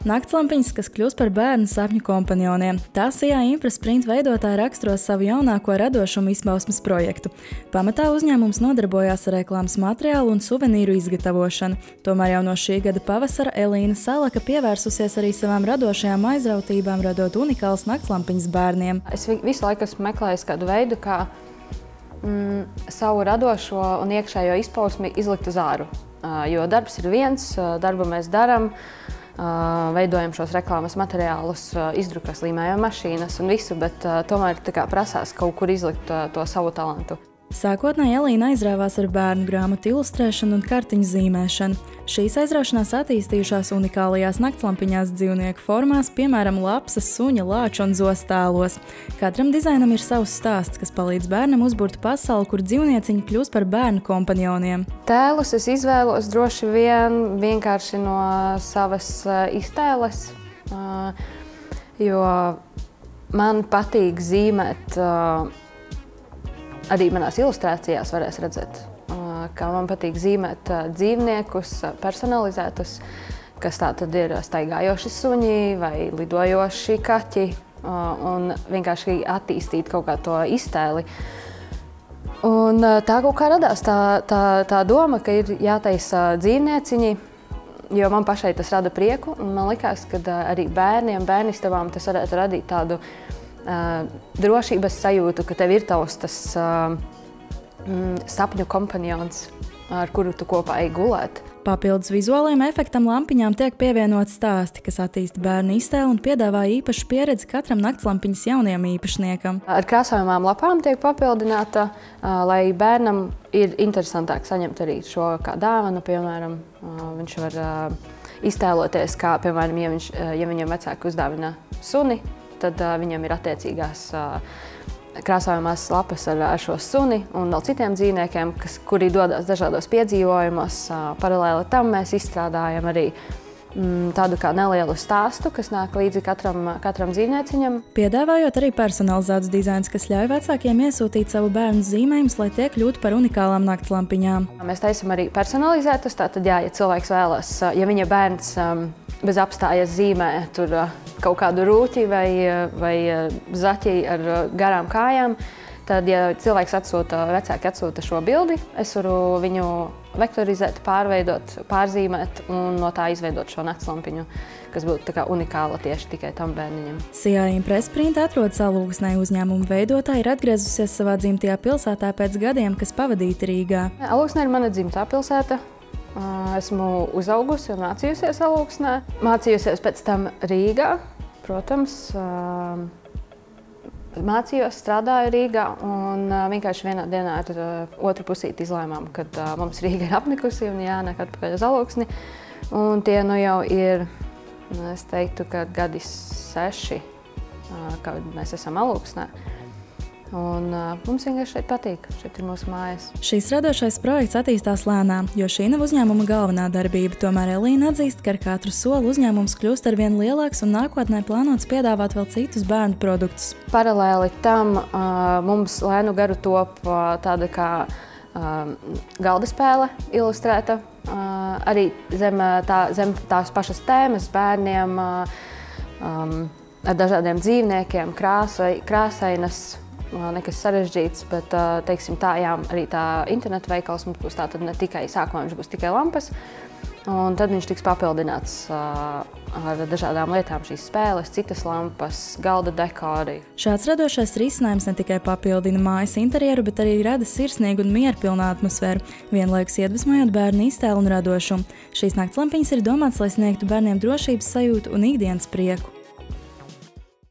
Naktslampiņas, kas kļūst par bērnu sapņu kompanioniem. Tā Sijā Imprasprint veidotāji raksturo savu jaunāko radošumu izpausmes projektu. Pamatā uzņēmums nodarbojās ar reklāmas materiālu un suvenīru izgatavošanu. Tomēr jau no šī gada pavasara Elīna Salaka pievērsusies arī savām radošajām aizrautībām, radot unikālas naktslampiņas bērniem. Es visu laiku esmu meklējis kādu veidu, kā savu radošo un iekšējo izpausmi izlikt uz āru. Jo darbs ir viens, darbu mēs darām, veidojam šos reklāmas materiālus, izdrukas, līmējam mašīnas un visu, bet tomēr prasās kaut kur izlikt to savu talantu. Sākotnēji Elīna aizrāvās ar bērnu grāmatu ilustrēšanu un kartiņu zīmēšanu. Šīs aizraušanās attīstījušās unikālajās naktslampiņās dzīvnieku formās, piemēram, lapsas, suņa, lāča un zostēlos. Katram dizainam ir savs stāsts, kas palīdz bērnam uzburt pasauli, kur dzīvnieciņi kļūst par bērnu kompanioniem. Tēlus es izvēlos droši vien vienkārši no savas iztēles, jo man patīk zīmēt. Arī manās ilustrācijās varēs redzēt, ka man patīk zīmēt dzīvniekus, personalizētus, kas tātad ir staigājoši suņi vai lidojoši kaķi, un vienkārši attīstīt kaut kā to iztēli. Un tā kaut kā radās tā doma, ka ir jātaisa dzīvnieciņi, jo man pašai tas rada prieku, un man likās, ka arī bērniem, bērnistabām tas varētu radīt tādu drošības sajūtu, ka tev ir tavs tas sapņu kompanions, ar kuru tu kopā ej gulēt. Papildus vizuālajiem efektam lampiņām tiek pievienot stāsti, kas attīsta bērnu iztēli un piedāvā īpašu pieredzi katram naktslampiņas jaunajam īpašniekam. Ar krāsojumām lapām tiek papildināta, lai bērnam ir interesantāk saņemt arī šo kā dāvanu, piemēram. Viņš var iztēloties, kā, piemēram, ja viņam vecāki uzdāvina suni, tad viņam ir attiecīgās krāsojumās lapas ar šo suni un vēl citiem dzīvniekiem, kuri dodas dažādos piedzīvojumos. Paralēli tam mēs izstrādājam arī tādu kā nelielu stāstu, kas nāk līdzi katram dzīvnieciņam. Piedāvājot arī personalizētus dizainus, kas ļauj vecākiem iesūtīt savu bērnu zīmējumus, lai tie kļūtu par unikālām naktslampiņām. Mēs taisam arī personalizētus, tātad ja cilvēks vēlas, ja viņa bērns bez apstājas zīmē tur kaut kādu rūķi vai zaķi ar garām kājām, tad, ja vecāki atsūta šo bildi, es varu viņu vektorizēt, pārveidot, pārzīmēt un no tā izveidot šo naktslampiņu, kas būtu unikāla tieši tikai tam bērniņam. Sijā Imprasprint atrodas Alūksnē. Uzņēmuma veidotāja ir atgriezusies savā dzimtajā pilsētā pēc gadiem, kas pavadīti Rīgā. Alūksne ir mana dzimtā pilsēta. Esmu uzaugusi un mācījusies Alūksnē. Mācījusies pēc tam Rīgā, protams. Mācījos, strādāju Rīgā un vienkārši vienā dienā ar otru pusīti izlēmām, kad mums Rīga ir apnikusi un jānāk atpakaļ uz Alūksni. Un tie nu jau ir, es teiktu, ka gadi 6, kad mēs esam Alūksnē. Un mums vienkārši šeit patīk, šeit ir mūsu mājas. Šīs radošais projekts attīstās lēnām, jo šī nav uzņēmuma galvenā darbība. Tomēr Elīna atzīst, ka ar katru soli uzņēmums kļūst arvien lielāks un nākotnē plānots piedāvāt vēl citus bērnu produktus. Paralēli tam mums lēnu garu top tāda kā galda spēle ilustrēta. Arī zem tās pašas tēmas bērniem ar dažādiem dzīvniekiem, krāsainas. Nekas sarežģīts, bet, teiksim, arī tā internetu veikals mums būs tātad ne tikai sākumā, viņš būs tikai lampas, un tad viņš tiks papildināts ar dažādām lietām, šīs spēles, citas lampas, galda dekori. Šāds radošais risinājums ne tikai papildina mājas interjeru, bet arī rada sirsnīgu un mierpilnu atmosfēru, vienlaikus iedvesmojot bērnu iztēli un radošumu. Šīs naktslampiņas ir domāts, lai sniegtu bērniem drošības sajūtu un ikdienas prieku.